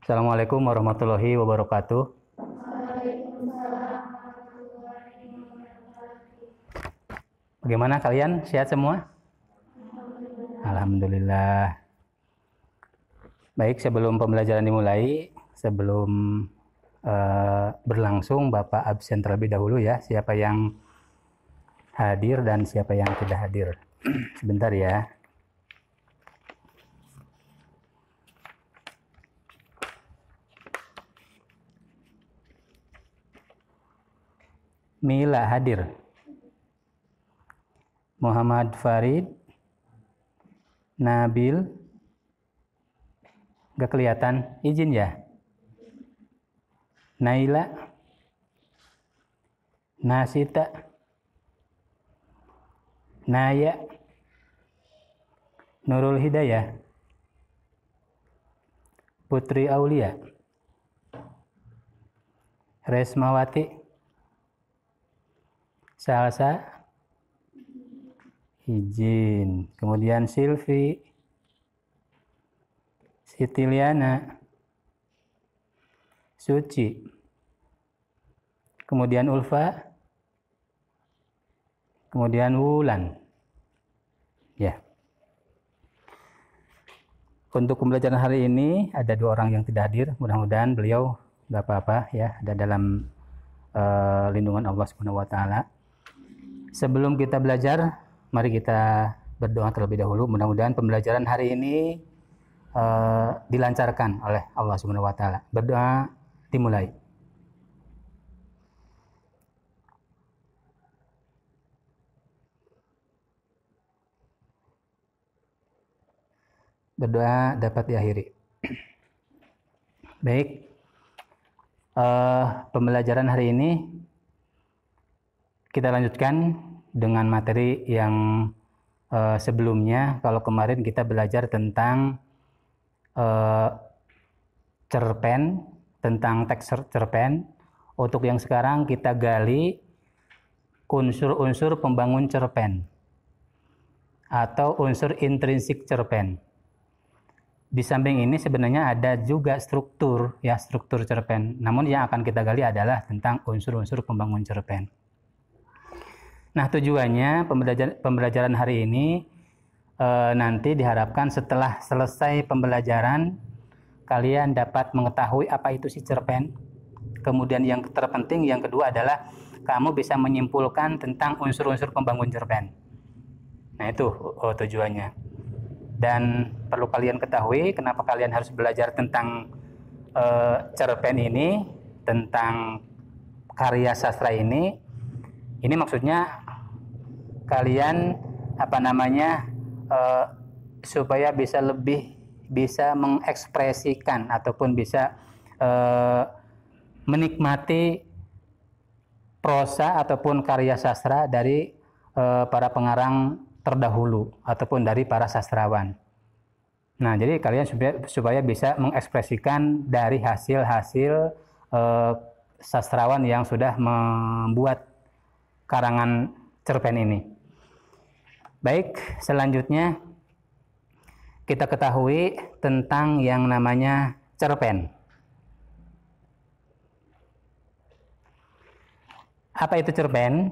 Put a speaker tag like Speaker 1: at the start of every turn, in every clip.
Speaker 1: Assalamualaikum warahmatullahi wabarakatuh. Bagaimana kalian? Sehat semua? Alhamdulillah. Baik, sebelum pembelajaran dimulai, sebelum berlangsung, Bapak absen terlebih dahulu ya, siapa yang hadir dan siapa yang tidak hadir. Sebentar ya. Mila hadir. Muhammad Farid, Nabil, gak kelihatan, izin ya. Naila, Nasita, Naya, Nurul Hidayah, Putri Aulia, Resmawati, Salsa, izin. Kemudian Silvi, Sitiliana, Suci, kemudian Ulfa, kemudian Wulan. Ya. Untuk pembelajaran hari ini ada 2 orang yang tidak hadir. Mudah-mudahan beliau nggak apa-apa ya, ada dalam lindungan Allah Subhanahu wa taala. Sebelum kita belajar, mari kita berdoa terlebih dahulu. Mudah-mudahan pembelajaran hari ini dilancarkan oleh Allah Subhanahu wa taala. Berdoa dimulai. Berdoa dapat diakhiri. Baik, pembelajaran hari ini kita lanjutkan dengan materi yang sebelumnya. Kalau kemarin kita belajar tentang cerpen, tentang teks cerpen. Untuk yang sekarang kita gali unsur-unsur pembangun cerpen atau unsur intrinsik cerpen. Di samping ini sebenarnya ada juga struktur cerpen. Namun yang akan kita gali adalah tentang unsur-unsur pembangun cerpen. Nah, tujuannya pembelajaran hari ini nanti diharapkan setelah selesai pembelajaran kalian dapat mengetahui apa itu si cerpen. Kemudian yang terpenting yang kedua adalah kamu bisa menyimpulkan tentang unsur-unsur pembangun cerpen. Nah, itu tujuannya. Dan perlu kalian ketahui kenapa kalian harus belajar tentang cerpen ini, tentang karya sastra ini. Ini maksudnya kalian supaya bisa lebih bisa mengekspresikan ataupun bisa menikmati prosa ataupun karya sastra dari para pengarang terdahulu ataupun dari para sastrawan. Nah, jadi kalian supaya bisa mengekspresikan dari hasil-hasil sastrawan yang sudah membuat karangan cerpen ini. Baik, selanjutnya kita ketahui tentang yang namanya cerpen. Apa itu cerpen?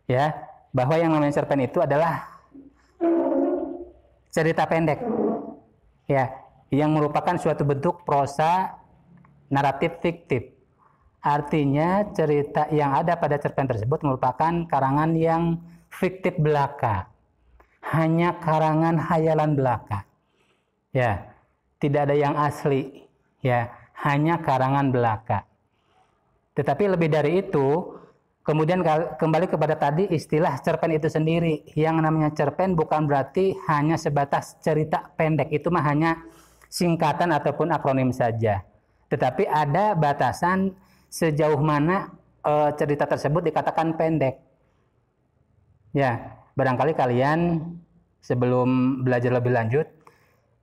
Speaker 1: Ya, bahwa yang namanya cerpen itu adalah cerita pendek. Ya, yang merupakan suatu bentuk prosa naratif fiktif. Artinya cerita yang ada pada cerpen tersebut merupakan karangan yang fiktif belaka. Hanya karangan hayalan belaka. Ya, tidak ada yang asli. Ya, hanya karangan belaka. Tetapi lebih dari itu, kemudian kembali kepada tadi istilah cerpen itu sendiri. Yang namanya cerpen bukan berarti hanya sebatas cerita pendek. Itu mah hanya singkatan ataupun akronim saja. Tetapi ada batasan sejauh mana cerita tersebut dikatakan pendek. Ya, barangkali kalian sebelum belajar lebih lanjut,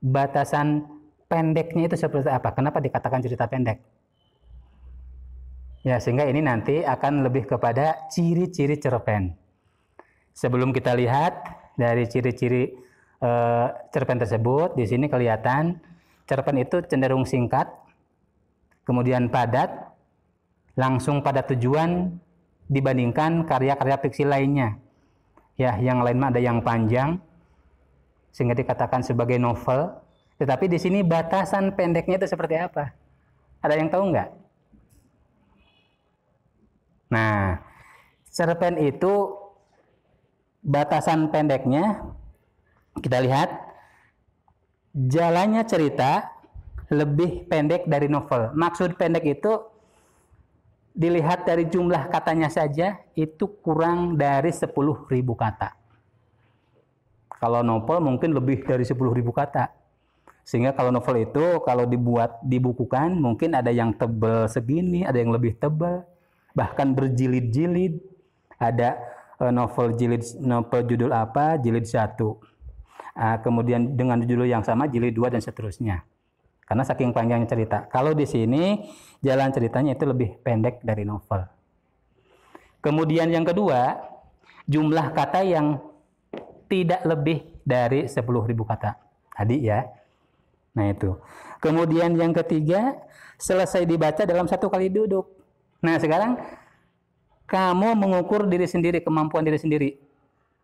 Speaker 1: batasan pendeknya itu seperti apa? Kenapa dikatakan cerita pendek? Ya, sehingga ini nanti akan lebih kepada ciri-ciri cerpen. Sebelum kita lihat dari ciri-ciri cerpen tersebut, di sini kelihatan cerpen itu cenderung singkat, kemudian padat, langsung pada tujuan dibandingkan karya-karya fiksi lainnya. Ya, yang lain ada yang panjang sehingga dikatakan sebagai novel. Tetapi di sini batasan pendeknya itu seperti apa? Ada yang tahu nggak? Nah, cerpen itu batasan pendeknya kita lihat jalannya cerita lebih pendek dari novel. Maksud pendek itu dilihat dari jumlah katanya saja itu kurang dari 10.000 kata. Kalau novel mungkin lebih dari 10.000 kata. Sehingga kalau novel itu kalau dibukukan mungkin ada yang tebal segini, ada yang lebih tebal, bahkan berjilid-jilid. Ada novel judul apa, jilid 1. Kemudian dengan judul yang sama jilid 2 dan seterusnya. Karena saking panjangnya cerita. Kalau di sini jalan ceritanya itu lebih pendek dari novel. Kemudian yang kedua, jumlah kata yang tidak lebih dari 10.000 kata. Tadi ya. Nah itu. Kemudian yang ketiga, selesai dibaca dalam 1 kali duduk. Nah sekarang kamu mengukur diri sendiri, kemampuan diri sendiri.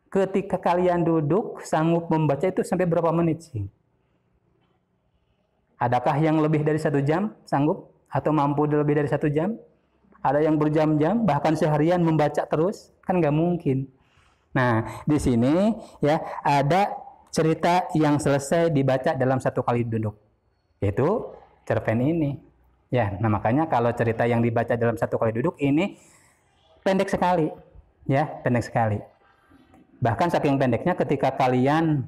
Speaker 1: Ketika kalian duduk, sanggup membaca itu sampai berapa menit sih? Adakah yang lebih dari 1 jam sanggup? Atau mampu lebih dari 1 jam? Ada yang berjam-jam, bahkan seharian membaca terus? Kan nggak mungkin. Nah, di sini ya ada cerita yang selesai dibaca dalam 1 kali duduk, yaitu cerpen ini. Ya, nah makanya kalau cerita yang dibaca dalam 1 kali duduk ini pendek sekali, ya pendek sekali. Bahkan saking pendeknya ketika kalian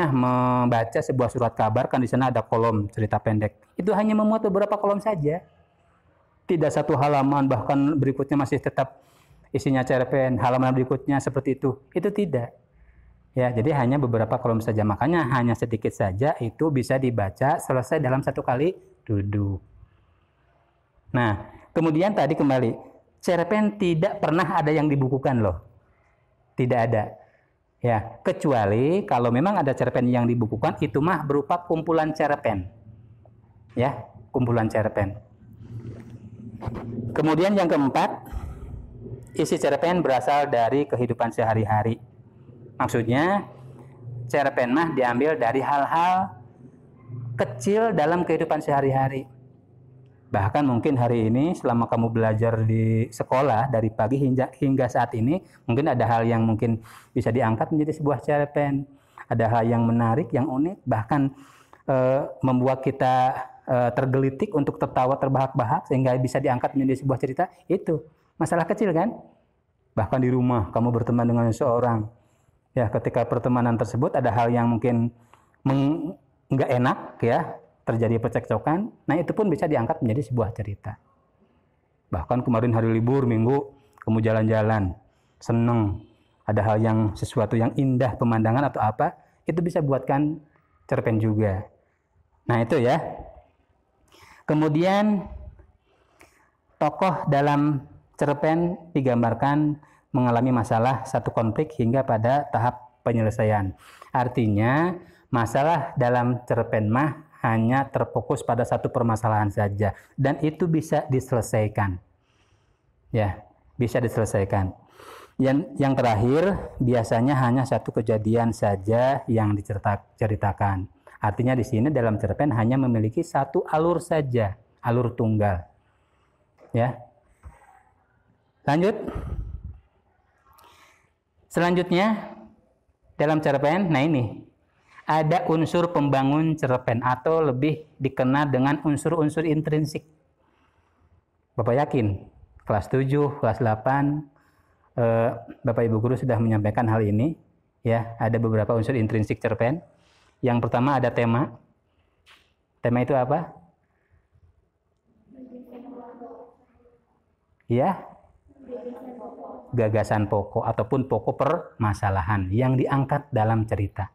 Speaker 1: membaca sebuah surat kabar, kan di sana ada kolom cerita pendek. Itu hanya memuat beberapa kolom saja, tidak 1 halaman, bahkan berikutnya masih tetap isinya cerpen, halaman berikutnya seperti itu tidak. Ya, jadi hanya beberapa kolom saja. Makanya hanya sedikit saja itu bisa dibaca selesai dalam 1 kali duduk. Nah, kemudian tadi kembali, cerpen tidak pernah ada yang dibukukan loh. Tidak ada. Ya, kecuali kalau memang ada cerpen yang dibukukan itu mah berupa kumpulan cerpen. Ya, kumpulan cerpen. Kemudian yang keempat, isi cerpen berasal dari kehidupan sehari-hari. Maksudnya, cerpen mah diambil dari hal-hal kecil dalam kehidupan sehari-hari. Bahkan mungkin hari ini selama kamu belajar di sekolah dari pagi hingga saat ini, mungkin ada hal yang mungkin bisa diangkat menjadi sebuah cerpen. Ada hal yang menarik, yang unik, bahkan membuat kita tergelitik untuk tertawa terbahak-bahak sehingga bisa diangkat menjadi sebuah cerita. Itu masalah kecil kan? Bahkan di rumah kamu berteman dengan seseorang. Ya, ketika pertemanan tersebut ada hal yang mungkin nggak enak ya, terjadi percekcokan, nah itu pun bisa diangkat menjadi sebuah cerita. Bahkan kemarin hari libur minggu, kamu jalan-jalan, seneng, ada hal yang sesuatu yang indah, pemandangan atau apa, itu bisa buatkan cerpen juga. Nah itu ya. Kemudian tokoh dalam cerpen digambarkan mengalami masalah, satu konflik hingga pada tahap penyelesaian. Artinya masalah dalam cerpen mah hanya terfokus pada satu permasalahan saja dan itu bisa diselesaikan. Ya, bisa diselesaikan. Yang terakhir biasanya hanya satu kejadian saja yang diceritakan. Artinya di sini dalam cerpen hanya memiliki satu alur saja, alur tunggal. Ya. Lanjut. Selanjutnya dalam cerpen, nah ini ada unsur pembangun cerpen atau lebih dikenal dengan unsur-unsur intrinsik. Bapak yakin kelas 7, kelas 8 Bapak Ibu guru sudah menyampaikan hal ini ya, ada beberapa unsur intrinsik cerpen. Yang pertama ada tema. Tema itu apa? Ya, gagasan pokok ataupun pokok permasalahan yang diangkat dalam cerita.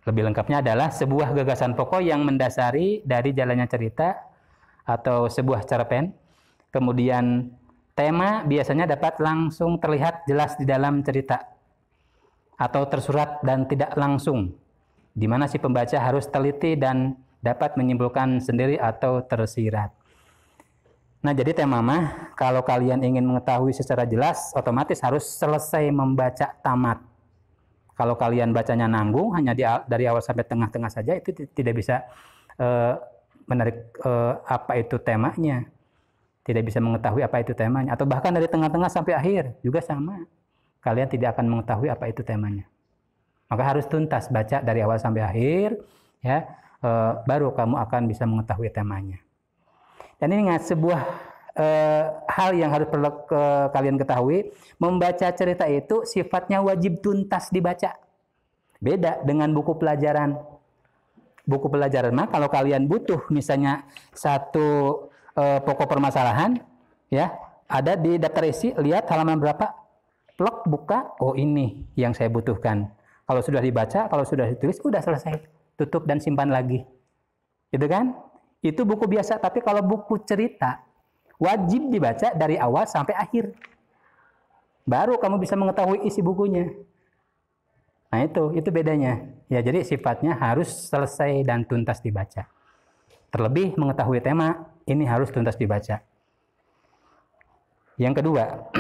Speaker 1: Lebih lengkapnya adalah sebuah gagasan pokok yang mendasari dari jalannya cerita atau sebuah cerpen. Kemudian tema biasanya dapat langsung terlihat jelas di dalam cerita atau tersurat dan tidak langsung, di mana si pembaca harus teliti dan dapat menyimpulkan sendiri atau tersirat. Nah, jadi tema mah, kalau kalian ingin mengetahui secara jelas, otomatis harus selesai membaca tamat. Kalau kalian bacanya nanggung, hanya dari awal sampai tengah-tengah saja, itu tidak bisa menarik apa itu temanya. Tidak bisa mengetahui apa itu temanya. Atau bahkan dari tengah-tengah sampai akhir, juga sama. Kalian tidak akan mengetahui apa itu temanya. Maka harus tuntas baca dari awal sampai akhir, ya, baru kamu akan bisa mengetahui temanya. Dan ini ingat, sebuah hal yang harus perlu kalian ketahui, membaca cerita itu sifatnya wajib tuntas dibaca. Beda dengan buku pelajaran. Buku pelajaran mah kalau kalian butuh misalnya satu pokok permasalahan, ya, ada di daftar isi, lihat halaman berapa, plok, buka, oh ini yang saya butuhkan. Kalau sudah dibaca, kalau sudah ditulis, udah selesai, tutup dan simpan lagi, gitu kan? Itu buku biasa. Tapi kalau buku cerita, wajib dibaca dari awal sampai akhir. Baru kamu bisa mengetahui isi bukunya. Nah itu bedanya. Ya, jadi sifatnya harus selesai dan tuntas dibaca. Terlebih mengetahui tema, ini harus tuntas dibaca. Yang kedua,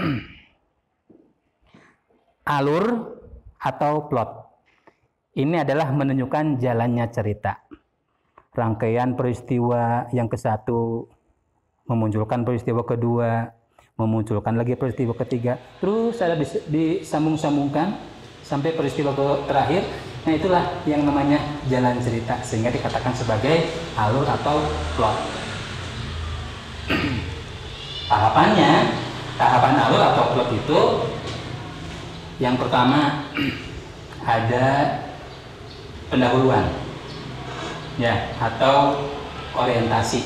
Speaker 1: alur atau plot. Ini adalah menunjukkan jalannya cerita. Rangkaian peristiwa yang ke satu, memunculkan peristiwa kedua, memunculkan lagi peristiwa ketiga, terus ada disambung-sambungkan sampai peristiwa terakhir. Nah, itulah yang namanya jalan cerita, sehingga dikatakan sebagai alur atau plot. Tahapan alur atau plot itu, yang pertama ada pendahuluan, ya, atau orientasi.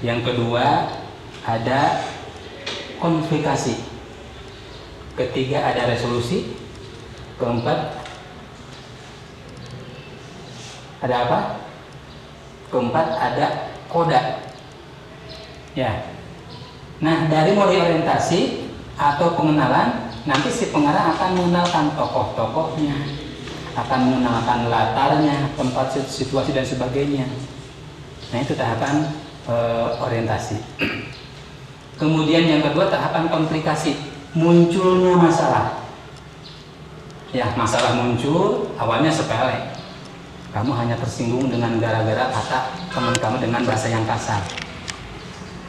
Speaker 1: Yang kedua ada konflikasi. Ketiga ada resolusi. Keempat ada apa? Keempat ada koda. Ya. Nah, dari mulai orientasi atau pengenalan, nanti si pengarang akan mengenalkan tokoh-tokohnya, akan mengenalkan latarnya, tempat, situasi dan sebagainya. Nah, itu tahapan orientasi. Kemudian yang kedua tahapan komplikasi, munculnya masalah. Ya, masalah muncul, awalnya sepele. Kamu hanya tersinggung dengan gara-gara kata teman kamu dengan bahasa yang kasar.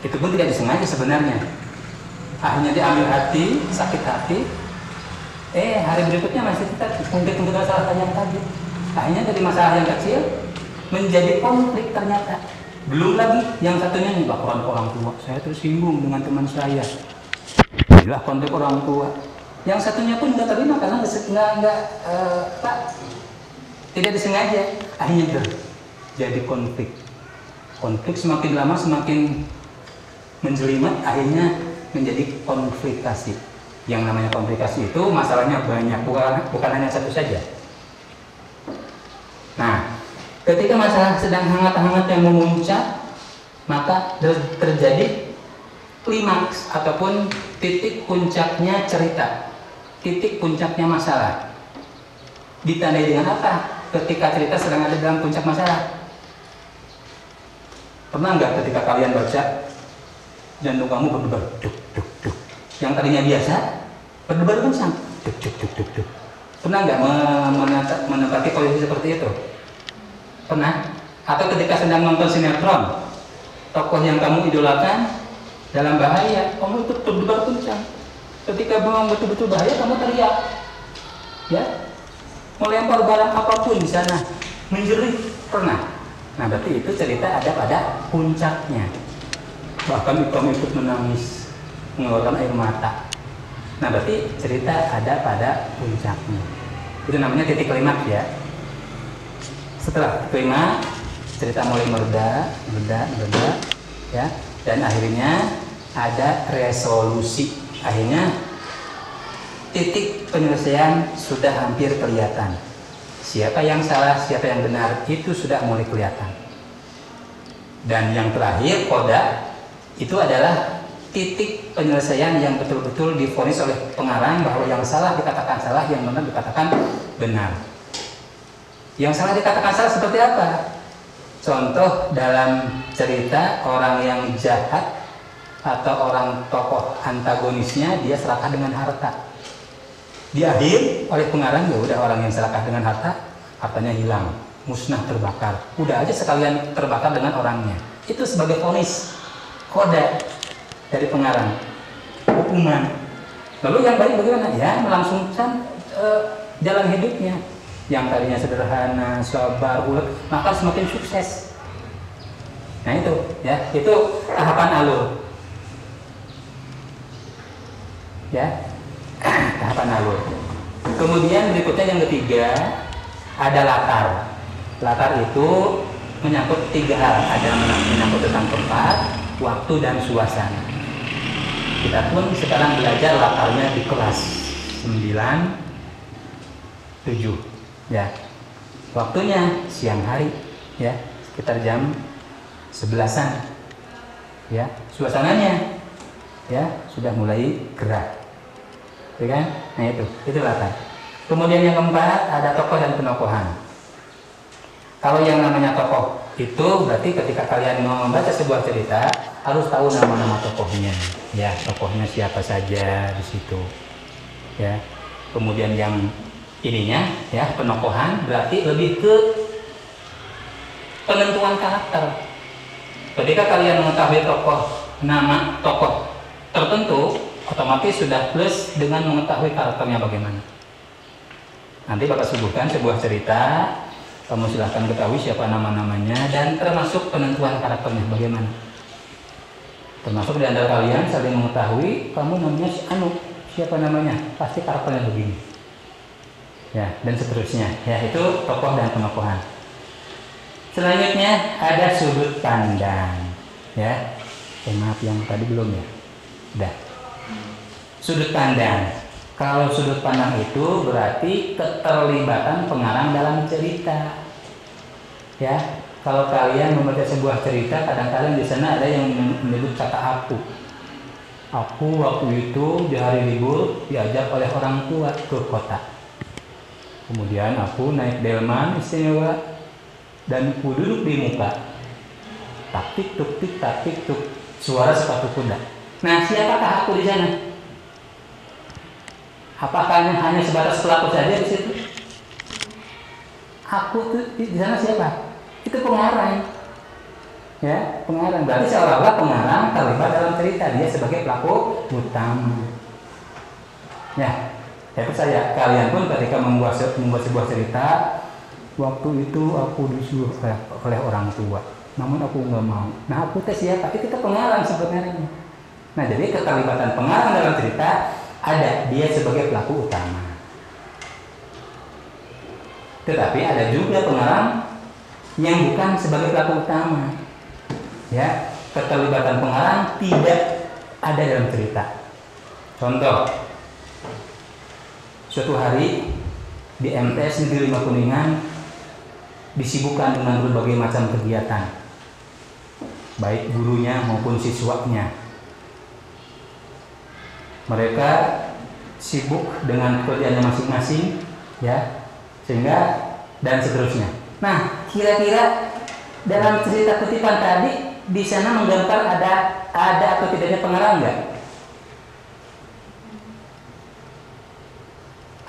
Speaker 1: Itu pun tidak disengaja sebenarnya. Akhirnya diambil hati, sakit hati. Hari berikutnya masih kita ungkit-ungkit masalah yang tadi. Akhirnya dari masalah yang kecil menjadi konflik ternyata. Belum lagi yang satunya nih, laporan ke orang tua. Saya tersinggung dengan teman saya. Inilah konflik orang tua. Yang satunya pun nggak terima karena tidak disengaja. Akhirnya jadi konflik. Konflik semakin lama semakin menjelimet, akhirnya menjadi komplikasi. Yang namanya komplikasi itu masalahnya banyak, bukan hanya satu saja. Nah, ketika masalah sedang hangat-hangat yang memuncak, maka terjadi klimaks ataupun titik puncaknya cerita, titik puncaknya masalah. Ditandai dengan apa? Ketika cerita sedang ada dalam puncak masalah. Pernah nggak ketika kalian baca, jantung kamu berdebar, duk duk duk. Yang tadinya biasa, berdebar kencang, duk duk duk duk duk. Pernah nggak menempati posisi seperti itu? Pernah? Atau ketika sedang nonton sinetron, tokoh yang kamu idolakan dalam bahaya, kamu itu berdebar kencang. Ketika memang betul-betul bahaya, kamu teriak, ya, melempar barang apapun di sana, menjerit. Pernah? Nah, berarti itu cerita ada pada puncaknya. Bahkan kamu ikut menangis, mengeluarkan air mata. Nah, berarti cerita ada pada puncaknya. Itu namanya titik klimaks, ya. Setelah klimaks, cerita mulai mereda, ya, dan akhirnya ada resolusi. Akhirnya titik penyelesaian sudah hampir kelihatan. Siapa yang salah, siapa yang benar, itu sudah mulai kelihatan. Dan yang terakhir, koda, itu adalah titik penyelesaian yang betul-betul divonis oleh pengarang bahwa yang salah dikatakan salah, yang benar dikatakan benar. Yang salah dikatakan salah seperti apa? Contoh dalam cerita orang yang jahat atau orang tokoh antagonisnya dia serakah dengan harta. Di akhir oleh pengarang ya udah orang yang serakah dengan harta, hartanya hilang, musnah, terbakar. Udah aja sekalian terbakar dengan orangnya. Itu sebagai vonis, kode dari pengarang, hukuman. Lalu yang baik bagaimana? Ya melangsungkan jalan hidupnya. Yang tadinya sederhana, sabar, ulet, maka semakin sukses. Nah itu, ya, itu tahapan alur. Ya, tahapan alur. Kemudian berikutnya yang ketiga ada latar. Latar itu menyangkut tiga hal. Ada menyangkut tentang tempat, waktu, dan suasana. Kita pun sekarang belajar latarnya di kelas 9, 7. Ya, waktunya siang hari, ya, sekitar jam 11-an. Ya, suasananya, ya, sudah mulai gerah, ya kan? Nah itu latar. Kemudian yang keempat ada tokoh dan penokohan. Kalau yang namanya tokoh itu berarti ketika kalian mau membaca sebuah cerita harus tahu nama-nama tokohnya, ya, tokohnya siapa saja di situ, ya. Kemudian yang ininya, ya, penokohan berarti lebih ke penentuan karakter. Ketika kalian mengetahui nama tokoh tertentu, otomatis sudah plus dengan mengetahui karakternya bagaimana. Nanti bakal suguhkan sebuah cerita, kamu silahkan ketahui siapa nama-namanya dan termasuk penentuan karakternya bagaimana. Termasuk di antara kalian saling mengetahui, kamu namanya si Anu, siapa namanya, pasti karakternya begini. Ya, dan seterusnya. Ya, itu tokoh dan penokohan. Selanjutnya ada sudut pandang. Ya, maaf yang tadi belum ya. Udah. Sudut pandang. Kalau sudut pandang itu berarti keterlibatan pengarang dalam cerita. Ya, kalau kalian membaca sebuah cerita, kadang-kadang di sana ada yang menyebut kata aku. Aku waktu itu di hari libur diajak oleh orang tua ke kota. Kemudian aku naik delman istimewa dan aku duduk di muka. Tak tik tuk tik tak tik tuk, suara sepatu kuda. Nah, siapakah aku di sana? Apakah hanya sebatas pelaku saja di situ? Aku di sana siapa? Itu pengarang. Ya, pengarang. Berarti seolah-olah pengarang terlibat dalam cerita, dia sebagai pelaku utama. Ya. Ya percaya, kalian pun ketika membuat sebuah cerita, waktu itu aku disuruh oleh orang tua, namun aku nggak mau. Nah, aku siapa? Itu pengarang sebenarnya. Nah, jadi keterlibatan pengarang dalam cerita ada, dia sebagai pelaku utama. Tetapi ada juga pengarang yang bukan sebagai pelaku utama. Ya, keterlibatan pengarang tidak ada dalam cerita. Contoh, suatu hari di MTS Negeri 5 Kuningan disibukkan dengan berbagai macam kegiatan, baik gurunya maupun siswanya. Mereka sibuk dengan pekerjaannya masing-masing, ya, sehingga dan seterusnya. Nah, kira-kira dalam cerita kutipan tadi di sana menggambar ada atau tidaknya pengarang nggak?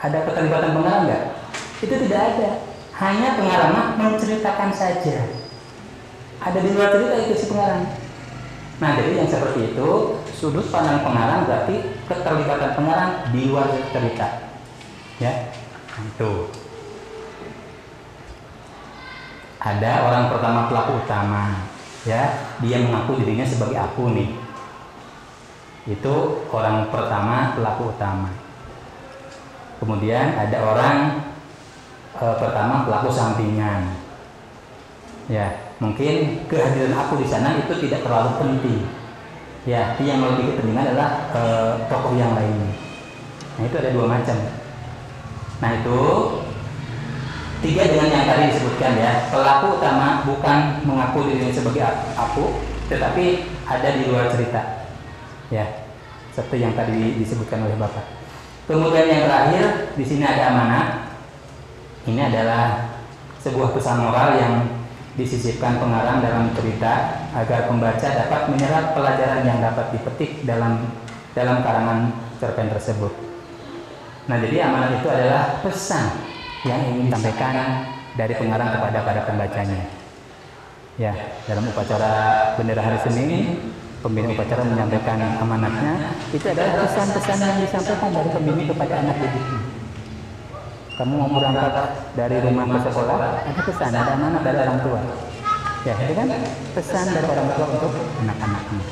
Speaker 1: Ada keterlibatan pengarang nggak? Itu tidak ada. Hanya pengarang menceritakan saja. Ada di luar cerita itu si pengarang. Nah, jadi yang seperti itu, sudut pandang pengarang berarti keterlibatan pengarang di luar cerita. Ya, itu. Ada orang pertama pelaku utama, ya, dia mengaku dirinya sebagai aku nih. Itu orang pertama pelaku utama. Kemudian ada orang pertama pelaku sampingan. Ya, mungkin kehadiran aku di sana itu tidak terlalu penting. Ya, yang lebih kepentingan adalah tokoh yang lainnya. Nah, itu ada dua macam. Nah, itu tiga dengan yang tadi disebutkan, ya. Pelaku utama bukan mengaku dirinya sebagai aku, tetapi ada di luar cerita. Ya, seperti yang tadi disebutkan oleh Bapak. Kemudian yang terakhir di sini ada amanat. Ini adalah sebuah pesan moral yang disisipkan pengarang dalam cerita agar pembaca dapat menyerap pelajaran yang dapat dipetik dalam karangan cerpen tersebut. Nah, jadi amanat itu adalah pesan yang ingin disampaikan dari pengarang kepada para pembacanya. Ya, dalam upacara bendera hari Senin, pembina upacara menyampaikan amanatnya, itu adalah pesan-pesan yang disampaikan dari pembimbing kepada anak didiknya. Kamu mau berangkat dari rumah ke sekolah, ada pesan, ada amanat dari orang tua. Ya, itu kan pesan dari orang tua untuk anak-anaknya.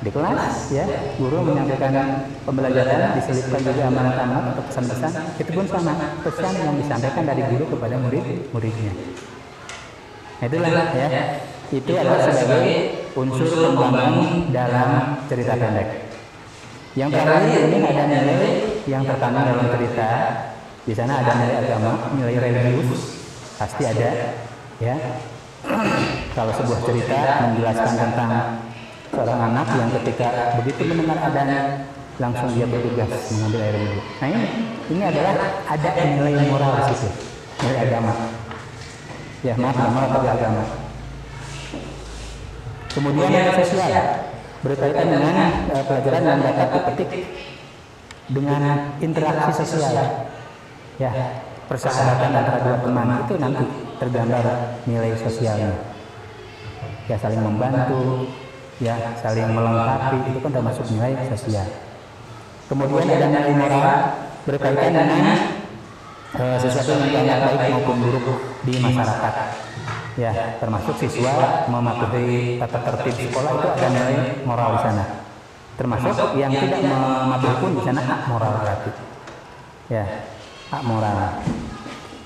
Speaker 1: Di kelas, ya, guru menyampaikan pembelajaran, diselipkan juga amanat-amanat atau pesan-pesan. Itu pun sama, pesan yang disampaikan dari guru kepada murid-muridnya. Itulah, ya, itu adalah sebagai unsur pembangun dalam cerita pendek. Yang terakhir ini ada nilai yang terkandung dalam cerita. Di sana ada nilai agama, nilai religius, pasti ada, ya. Kalau sebuah cerita menjelaskan tentang seorang anak yang ketika begitu mendengar adzan langsung dia bertugas mengambil air wudhu. Nah, ini adalah ada nilai moral di situ, nilai agama. Ya, maaf, moral tapi agama. Kemudian nilai sosial berkaitan dengan pelajaran yang dapat dipetik dengan interaksi sosial. Ya, persahabatan antara dua teman itu nanti tergambar nilai sosialnya. Ya, saling membantu, ya, saling melengkapi, itu kan termasuk nilai sosial. Kemudian ada nilai moral berkaitan dengan sesuatu yang dianggap baik maupun buruk di masyarakat. Ya, termasuk siswa mematuhi tata tertib sekolah, itu ada nilai moral di sana. Termasuk yang tidak mematuhi pun di sana hak moral berarti. Ya, hak moral.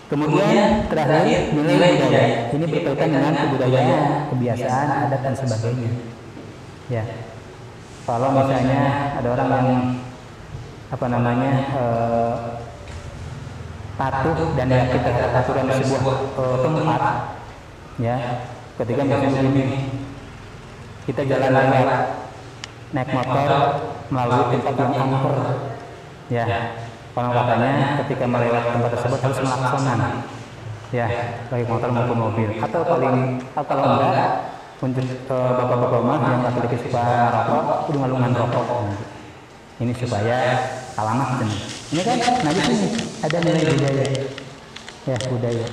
Speaker 1: Kemudian terakhir nilai budaya. Ini berkaitan dengan kebudayaan, kebiasaan, adat dan sebagainya. Ya, kalau misalnya ada orang yang patuh dan yakin terhadap aturan di sebuah tempat, ya, ketika misalnya begini, kita jalan lewat naik motor melalui tempat yang angker, ya, kalau katanya ketika melewati tempat tersebut harus melaksonan, ya, baik motor maupun mobil, atau kalau enggak untuk bapak-bapak rumah yang laki-laki suka merokok, udung-udungan rokok. Ini supaya alamat dan ini kan, nah di sini ada nilai budaya, ya, budaya.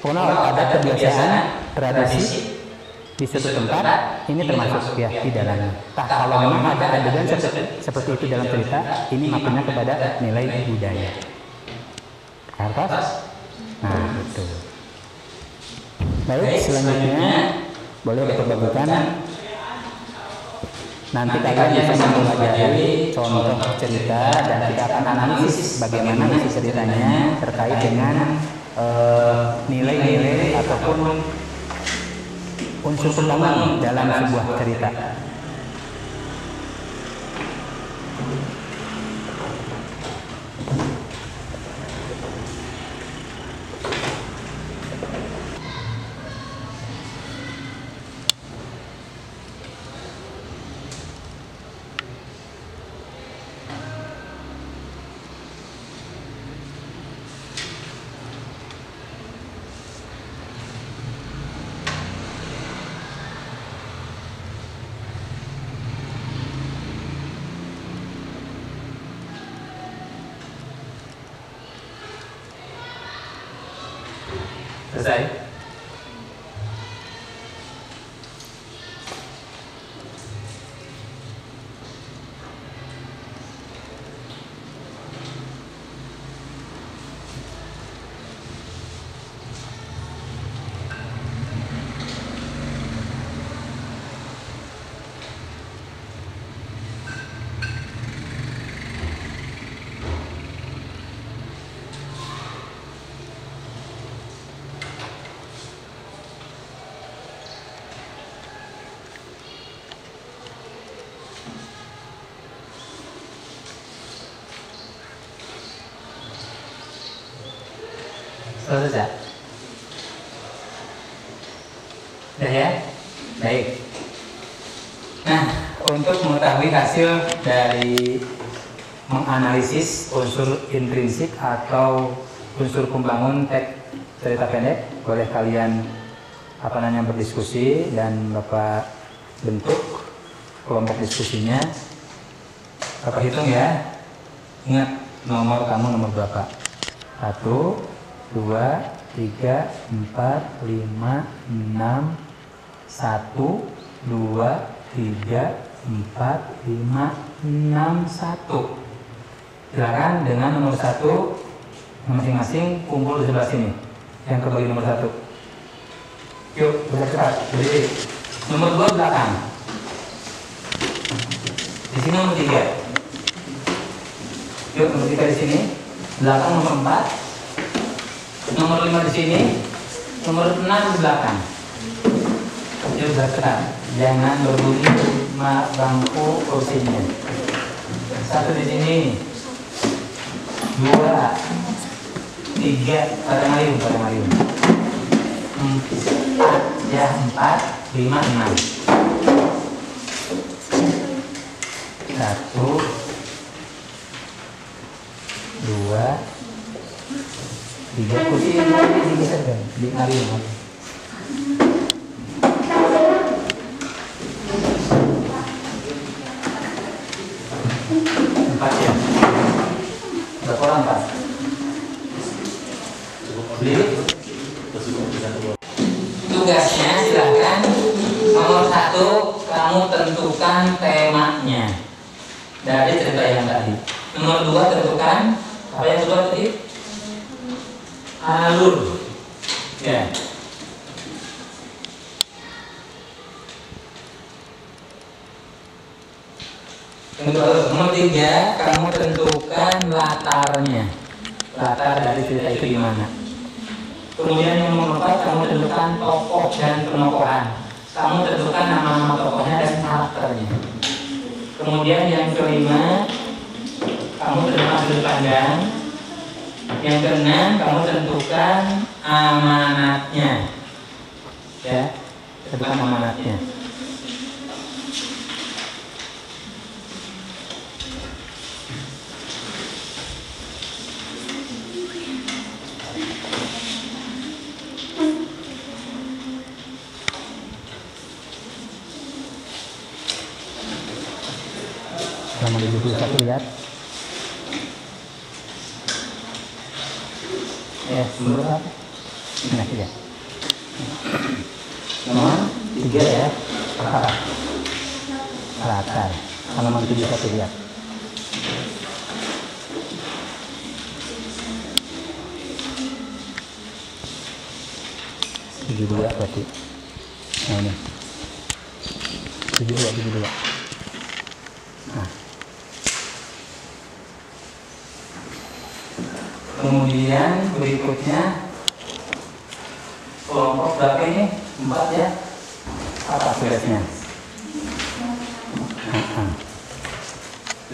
Speaker 1: Karena ada kebiasaan, tradisi di suatu tempat, ini termasuk ya di dalamnya. Kalau memang ada adegan seperti itu dalam cerita, ini maksudnya kepada nilai budaya. Atas, nah itu. Baik, selanjutnya boleh diperbagikan. Nanti kalian bisa mempelajari contoh cerita dan kita akan analisis bagaimana isi ceritanya terkait dengan nilai-nilai ataupun unsur pembangun dalam sebuah cerita. Selesai. Selesai. Sudah ya? Baik. Nah, untuk mengetahui hasil dari menganalisis unsur intrinsik atau unsur pembangun teks cerita pendek, boleh kalian berdiskusi dan Bapak bentuk kelompok diskusinya. Bapak hitung ya. Ingat nomor kamu nomor berapa? 1, 2, 3, 4, 5, 6, 1, 2, 3, 4, 5, 6, 1. Silakan dengan nomor 1 masing-masing kumpul di sebelah sini. Yang kebagi nomor 1. Yuk, cepat. Berdiri. Nomor 2 belakang. Di sini nomor 3. Yuk, nomor 3 di sini. Belakang nomor 4. Nomor 5 di sini. Nomor 6 di belakang. Yuk, cepat. Jangan berbunyi bangku kursinya. 1 di sini. 2, 3, pada ngayun. 4, ya 4, 5, 6. 1, 2, 3, kursi ini digeser kan, di ngayun. 4 ya. Berapa orang Pak? Beli? Tugasnya silahkan. Nomor 1 kamu tentukan temanya dari cerita yang tadi. Nomor 2 tentukan apa yang kedua tadi? Alur. Ya. Nomor 3 kamu tentukan latarnya. Latar dari cerita itu gimana? Kemudian yang nomor 4 kamu tentukan tokoh dan penokohan. Kamu tentukan nama-nama tokohnya dan karakternya. Kemudian yang kelima kamu tentukan sudut pandang. Yang keenam kamu tentukan amanatnya. Ya, tentukan amanatnya. Nomor 71 lihat. Ya, nomor berapa? Nah, 3. Nomor 3 ya. Latar. Halaman 71 lihat. Tujuh dua berarti. Nah ini. 72. Nah. Kemudian berikutnya kelompok berapa ini? 4 ya. Apa tugasnya?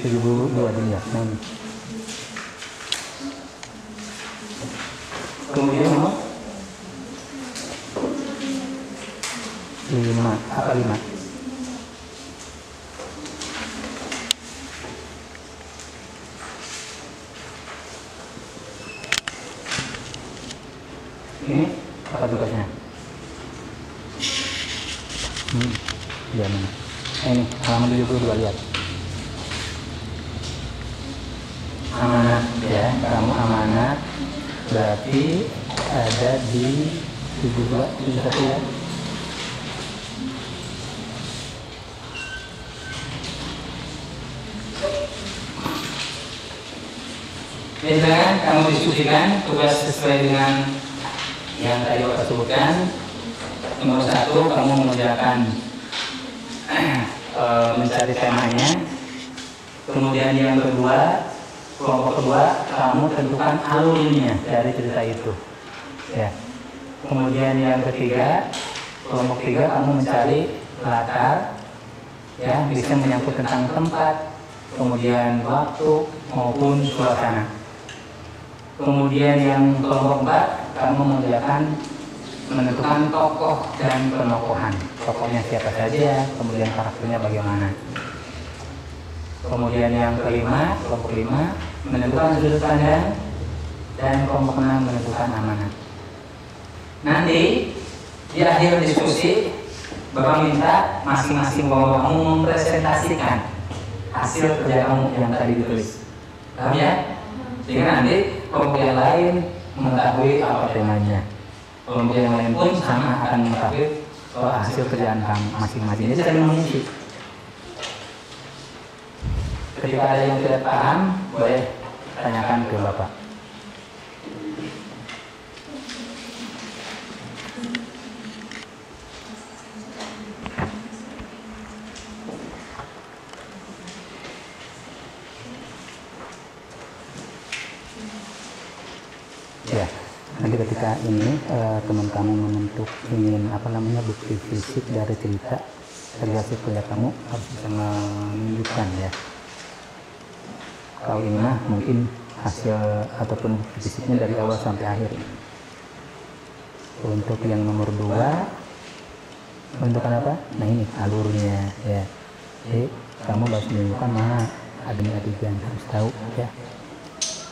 Speaker 1: 72 dilihat. Kemudian nomor 5. Apa 5? Ini apa tugasnya? Dia mana? Ini halaman 72 lihat. Amanat ya, kamu amanat berarti ada di 72 71 ya. Silakan kamu diskusikan tugas sesuai dengan yang tadi Bapak sebutkan. Nomor 1 kamu mengerjakan mencari temanya. Kemudian yang kedua, kelompok kedua kamu tentukan alurnya dari cerita itu. Ya. Kemudian yang ketiga, kelompok 3 kamu mencari latar, ya bisa menyangkut tentang tempat, kemudian waktu maupun suasana. Kemudian yang kelompok 4 kamu menentukan tokoh dan penokohan. Tokohnya siapa saja, kemudian karakternya bagaimana. Kemudian yang kelima, kelompok 5 menentukan sudut pandang, dan kelompok 6 menentukan amanat. Nanti di akhir diskusi Bapak minta masing-masing kelompok kamu mempresentasikan hasil kerja kamu yang tadi ditulis. Paham ya? Sehingga nanti kelompok yang lain mengetahui apa temanya. Kelompok yang lain pun sama akan mengetahui hasil kerjaan kamu masing-masing. Jadi saling mengisi. Ketika ada yang tidak paham, boleh tanyakan ke Bapak. Ya, nanti ketika ini teman kamu ingin bukti fisik dari cerita dari hasil kerja kamu harus bisa menunjukkan ya. Kalau ini mah mungkin hasil ataupun bukti fisiknya dari awal sampai akhir. Untuk yang nomor 2 menentukan apa? Nah ini alurnya ya. Jadi kamu harus menunjukkan mana adegan harus tahu ya.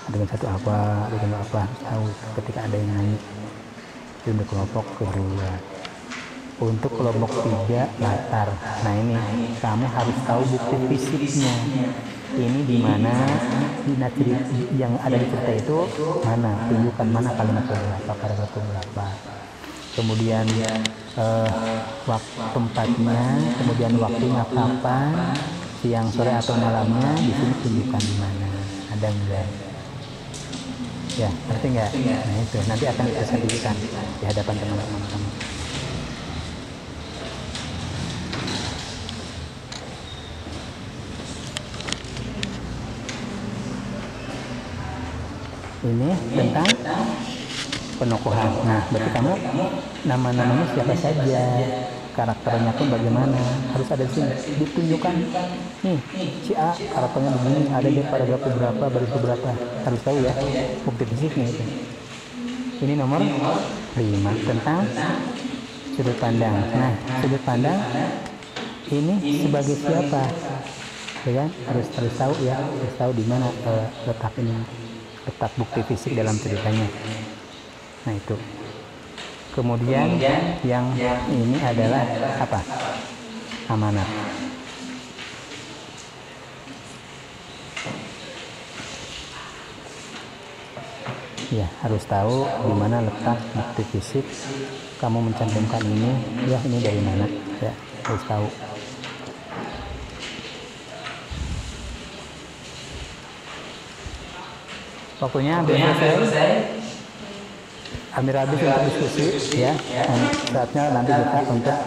Speaker 1: Adegan satu apa, adegan apa harus tahu ketika ada yang nanya. Itu untuk kelompok kedua. Untuk kelompok 3 latar. Nah ini kamu harus tahu bukti fisiknya. Ini di mana yang ada di cerita itu mana, tunjukkan mana kalimat berapa, paragraf berapa. Kemudian waktu tempatnya, kemudian waktunya kapan, siang, sore atau malamnya, di sini tunjukkan di mana. Ada enggak? Ya, ngerti nggak? Nah itu nanti akan dipresentasikan di hadapan teman-teman kamu. Ini tentang penokohan. Nah, berarti kamu nama-namanya siapa saja, karakternya pun bagaimana, harus ada di sini. Ditunjukkan nih si A karakternya begini, ada di paragraf berapa, baris berapa, harus tahu ya bukti fisiknya itu. Ini nomor 5 tentang sudut pandang. Nah, sudut pandang ini sebagai siapa, ya kan? Harus tahu ya, harus tahu di mana letak bukti fisik dalam ceritanya. Nah itu. Kemudian yang ini adalah apa? Amanat. Ya, harus tahu di mana letak bukti fisik. Kamu mencantumkan ini, ya ini dari mana? Ya, harus tahu. Waktunya hampir selesai. Hampir habis untuk diskusi ya. Dan saatnya nanti kita untuk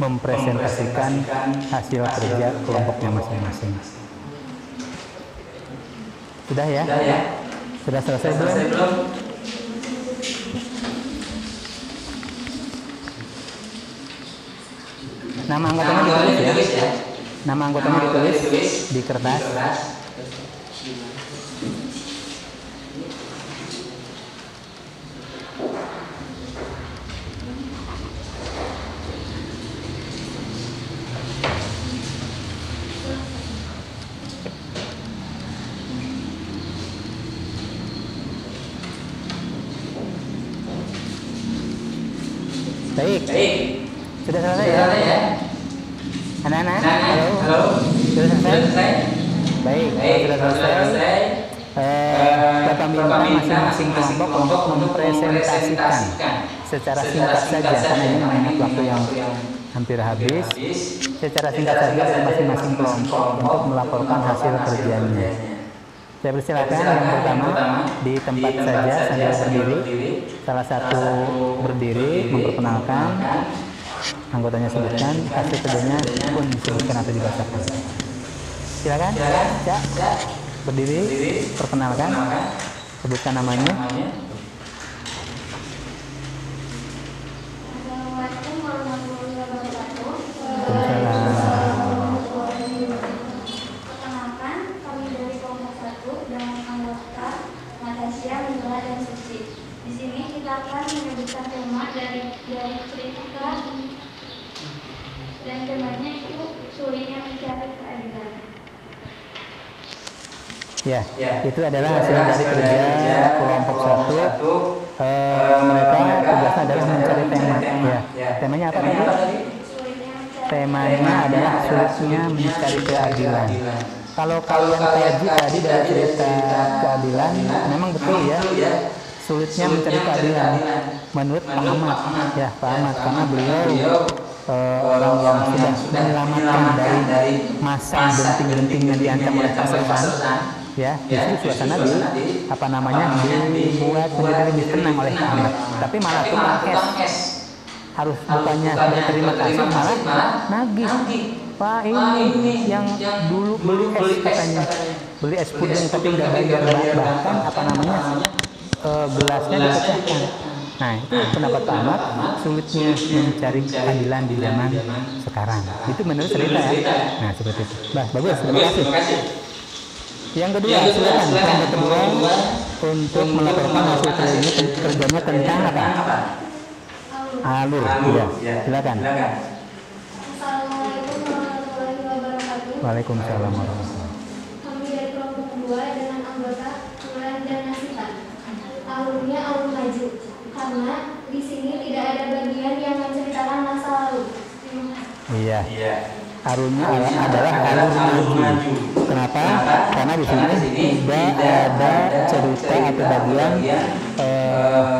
Speaker 1: mempresentasikan hasil kerja kelompoknya masing-masing. Sudah ya? Sudah selesai belum? Nama anggotanya ditulis ya. Nama anggotanya ditulis di kertas. Baik. Sudah selesai ya? Anak-anak, halo. Sudah selesai? Baik, sudah selesai. Bapak minta masing-masing kelompok untuk mempresentasikan secara singkat saja, karena ini mengingat waktu yang hampir habis. Secara singkat saja masing-masing kelompok untuk melaporkan hasil kerjanya. Saya persilakan yang pertama di tempat saja sambil berdiri. Salah satu berdiri memperkenalkan, anggotanya sebutkan, hasil kerjanya pun disebutkan atau dibacakan. Silakan, Cak, berdiri, perkenalkan, sebutkan namanya.
Speaker 2: Assalamualaikum warahmatullahi wabarakatuh. Perkenalkan, kami dari kelompok 1 dengan anggota Natasha, Mila, dan Suci. Di sini kita akan menyebutkan tema dari cerita, dan temanya itu sulitnya mencari keadilan.
Speaker 1: Ya, itu adalah hasil dari kerja kelompok 1 mereka tugasnya adalah mencari tema. Ya, temanya apa tadi? Temanya adalah sulitnya mencari keadilan. Kalau kalian kaji tadi dari cerita keadilan, memang betul ya, sulitnya mencari keadilan menurut Pak Ahmad, ya Pak Ahmad, karena beliau orang yang sudah menyelamatkan dari masa genting-genting yang diancam oleh Pak Sersan. Ya, justru suasana dibuat menjadi lebih tenang oleh Pak Ahmad. Tapi malah tukang es harus bukannya berterima kasih, malah nagih. Pak ini yang dulu beli es katanya, beli es puding tapi nggak bayar, bahkan gelasnya dipecahkan. Nah, itu pendapat Pak Ahmad, sulitnya mencari keadilan di zaman sekarang. Itu menurut cerita ya. Nah, seperti itu. Bagus, terima kasih. Yang kedua, silakan. Yang kedua, untuk melaporkan hasil kerjanya tentang apa? Alur. Ya, silakan.
Speaker 2: Assalamualaikum warahmatullahi wabarakatuh.
Speaker 1: Waalaikumsalam warahmatullahi wabarakatuh.
Speaker 2: Kami dari kelompok kedua dengan anggota kelurahan dan nasihat. Alurnya alur maju, karena di sini tidak ada bagian yang menceritakan masa lalu.
Speaker 1: Iya. Alurnya adalah alur maju. Kenapa? Karena di sini tidak ada cerita atau bagian di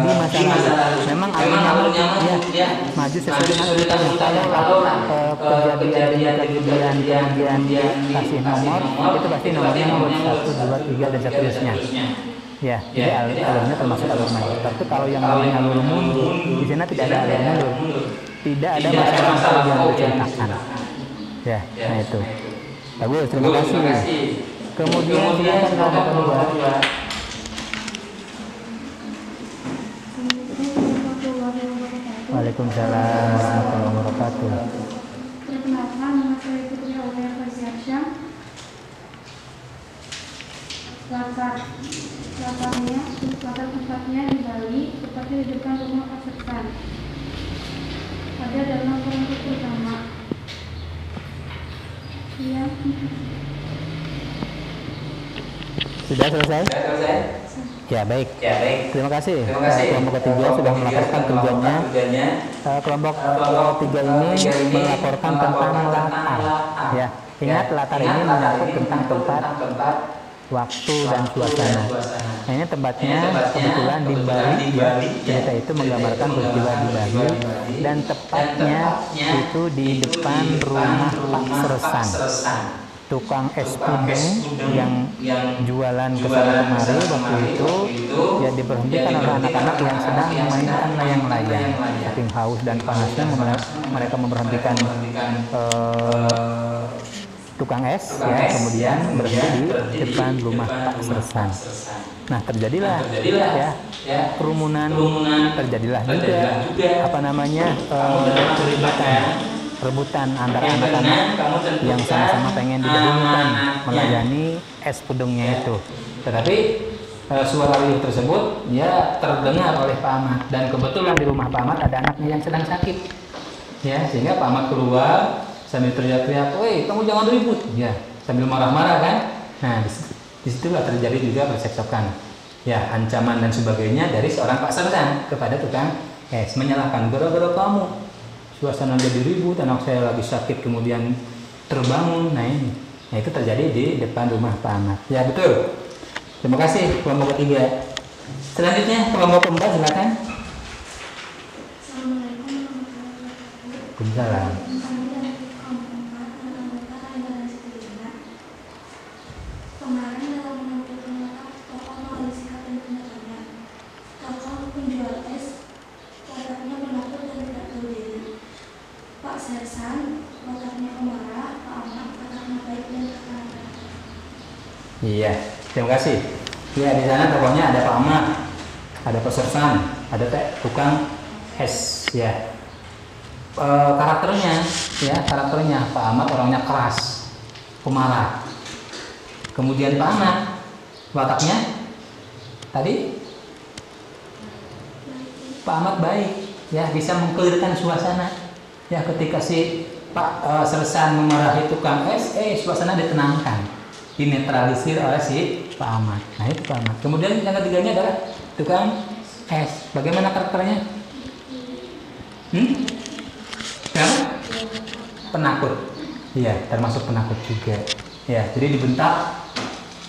Speaker 1: masa lalu. Memang alurnya ya maju sesuai dengan urutannya. Kalau kejadian kemudian dikasih nomor, itu pasti nomornya nomor 1, 2, 3 dan seterusnya. Ya, jadi alurnya termasuk alur maju. Tapi kalau yang namanya alur mundur, di sana tidak ada alur mundur, tidak ada masa lalu yang diceritakan. Ya, nah itu. Bagus, terima kasih. Kemudian silakan kelompok kedua. Waalaikumsalam warahmatullahi wabarakatuh.
Speaker 2: Perkenalkan, nama saya Putri Aulia Farsiasyah. Latar tempatnya di Bali, tepatnya di depan rumah Pak Sersan. Ada dalam kelompok pertama. Ya.
Speaker 1: Sudah selesai? Ya, baik. Terima kasih. Kelompok ketiga sudah melaporkan kerjanya. Kelompok ketiga ini melaporkan tentang latar. Ya, ingat latar ini menyangkut tentang tempat, waktu dan suasana. Nah, ini tempatnya kebetulan di Bali. Ya, cerita itu menggambarkan peristiwa di Bali dan tepatnya itu di depan rumah Pak Sersan, tukang es puding yang jualan ke sana kemari. Waktu itu ya diberhentikan oleh anak-anak yang sedang memainkan layang-layang. Saking haus dan panasnya mereka memberhentikan tukang es, ya, kemudian berhenti di depan rumah Pak Sersan. Nah, terjadilah kerumunan, terjadilah juga rebutan antara anak-anak yang sama-sama pengen didahulukan melayani es pudingnya itu. Tetapi suara riuh tersebut ya terdengar oleh Pak Ahmad, dan kebetulan di rumah Pak Ahmad ada anaknya yang sedang sakit. Ya, sehingga Pak Ahmad keluar sambil teriak-teriak, "Woi, kamu jangan ribut!" Ya, sambil marah-marah kan. Nah, disitulah terjadi juga percekcokan. Ya, ancaman dan sebagainya dari seorang Pak Sersan kepada tukang es, menyalahkan, "Gara-gara kamu suasana jadi ribut, anak saya lagi sakit kemudian terbangun." Nah, ini. Nah, itu terjadi di depan rumah Pak Ahmad. Ya, betul. Terima kasih kelompok ketiga. Selanjutnya kelompok keempat, silakan. Waalaikumsalam. Iya, terima kasih. Ya, di sana tokohnya ada Pak Ahmad, ada Pak Sersan, ada tukang es. Ya, karakternya Pak Ahmad orangnya keras, pemarah. Kemudian Pak Ahmad wataknya tadi Pak Ahmad baik, ya, bisa mengkelirkan suasana. Ya, ketika si Pak Sersan memarahi tukang es, suasana ditenangkan, dinetralisir oleh si Pak Ahmad. Nah, itu Pak Ahmad. Kemudian yang ketiganya adalah tukang S. Bagaimana karakternya? Kenapa? Penakut. Iya, termasuk penakut juga. Ya, jadi dibentak,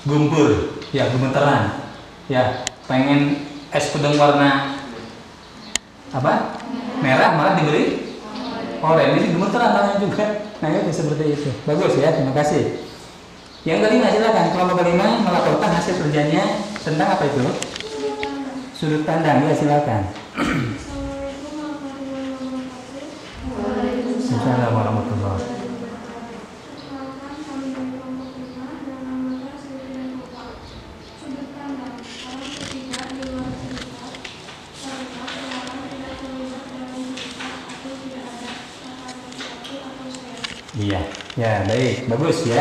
Speaker 1: gumpur, ya gemeteran. Ya, pengen es pudeng warna apa? Merah malah diberi oranye, jadi gemeteran tangannya juga. Nah, itu seperti itu. Bagus ya, terima kasih. Yang kelima silakan. Kelompok kelima melaporkan hasil kerjanya tentang apa itu? Sudut pandang. Ya, silakan. Assalamualaikum warahmatullahi wabarakatuh. Iya, ya baik, bagus ya.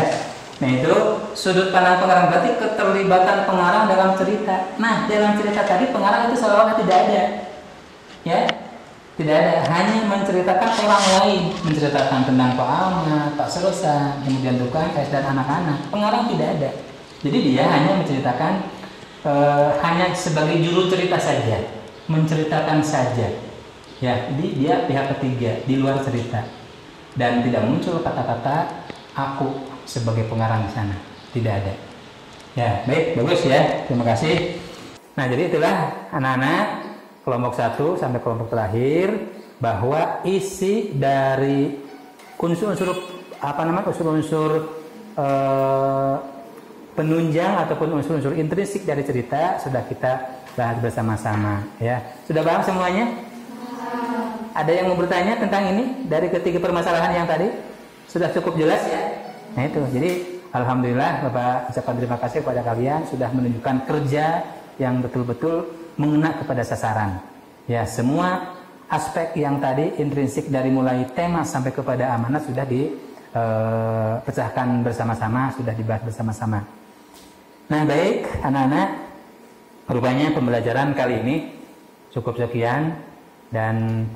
Speaker 1: Nah itu sudut pandang pengarang, berarti keterlibatan pengarang dalam cerita. Nah dalam cerita tadi pengarang itu seolah-olah tidak ada, ya, tidak ada. Hanya menceritakan orang lain, menceritakan tentang Pak Ahmad, Pak Sersan, kemudian tukang es dan anak-anak. Pengarang tidak ada. Jadi dia hanya menceritakan, hanya sebagai juru cerita saja, menceritakan saja. Ya, jadi dia pihak ketiga di luar cerita. Dan tidak muncul kata-kata aku sebagai pengarang di sana, tidak ada. Ya, baik, bagus ya, terima kasih. Nah, jadi itulah anak-anak kelompok 1 sampai kelompok terakhir, bahwa isi dari unsur-unsur unsur-unsur penunjang ataupun unsur-unsur intrinsik dari cerita sudah kita bahas bersama-sama. Ya, sudah paham semuanya? Ada yang mau bertanya tentang ini dari ketiga permasalahan yang tadi? Sudah cukup jelas ya? Nah itu, jadi alhamdulillah Bapak ucapkan terima kasih kepada kalian sudah menunjukkan kerja yang betul-betul mengena kepada sasaran. Ya, semua aspek yang tadi intrinsik dari mulai tema sampai kepada amanat sudah dipecahkan bersama-sama, sudah dibahas bersama-sama. Nah baik anak-anak, rupanya pembelajaran kali ini cukup sekian. Dan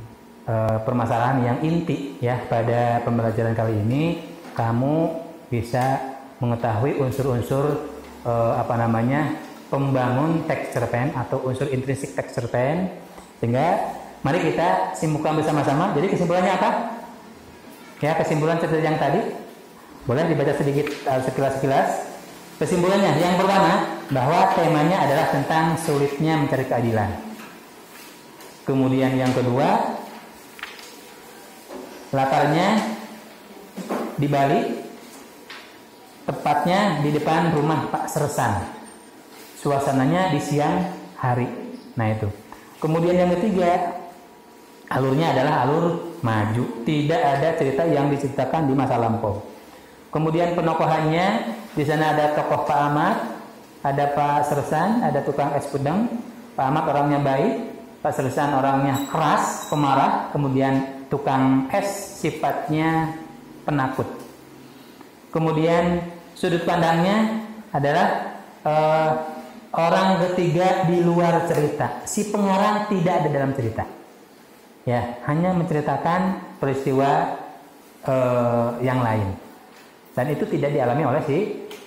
Speaker 1: permasalahan yang inti ya pada pembelajaran kali ini, kamu bisa mengetahui unsur-unsur pembangun teks cerpen atau unsur intrinsik teks cerpen. Sehingga mari kita simpulkan bersama-sama. Jadi kesimpulannya apa? Ya, kesimpulan cerita yang tadi boleh dibaca sedikit sekilas-sekilas. Kesimpulannya yang pertama, bahwa temanya adalah tentang sulitnya mencari keadilan. Kemudian yang kedua, latarnya di Bali, tepatnya di depan rumah Pak Sersan. Suasananya di siang hari. Nah itu. Kemudian yang ketiga, alurnya adalah alur maju. Tidak ada cerita yang diceritakan di masa lampau. Kemudian penokohannya, di sana ada tokoh Pak Ahmad, ada Pak Sersan, ada tukang es pudeng. Pak Ahmad orangnya baik, Pak Sersan orangnya keras, pemarah, kemudian tukang es sifatnya penakut. Kemudian sudut pandangnya adalah orang ketiga di luar cerita. Si pengarang tidak ada dalam cerita. Ya, hanya menceritakan peristiwa yang lain. Dan itu tidak dialami oleh si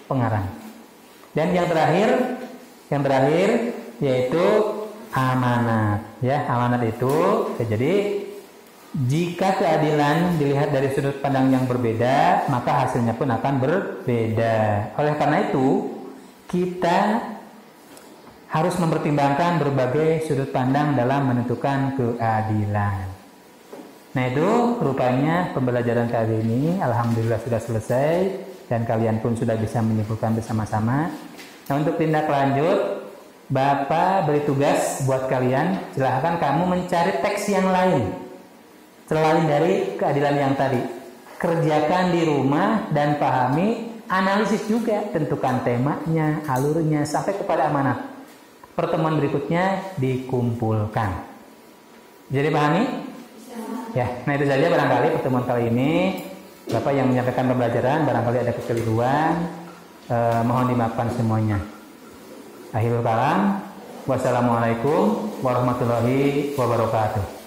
Speaker 1: pengarang. Dan yang terakhir yaitu amanat. Ya, amanat itu ya, jadi jika keadilan dilihat dari sudut pandang yang berbeda, maka hasilnya pun akan berbeda. Oleh karena itu, kita harus mempertimbangkan berbagai sudut pandang dalam menentukan keadilan. Nah itu rupanya pembelajaran kali ini alhamdulillah sudah selesai dan kalian pun sudah bisa menyimpulkan bersama-sama. Nah untuk tindak lanjut, Bapak beri tugas buat kalian, silahkan kamu mencari teks yang lain selain dari keadilan yang tadi. Kerjakan di rumah dan pahami, analisis juga, tentukan temanya, alurnya, sampai kepada amanat. Pertemuan berikutnya dikumpulkan. Jadi pahami? Ya, nah itu saja barangkali pertemuan kali ini. Bapak yang menyampaikan pembelajaran, barangkali ada kekeliruan, mohon dimaafkan semuanya. Akhirul kalam, wassalamualaikum warahmatullahi wabarakatuh.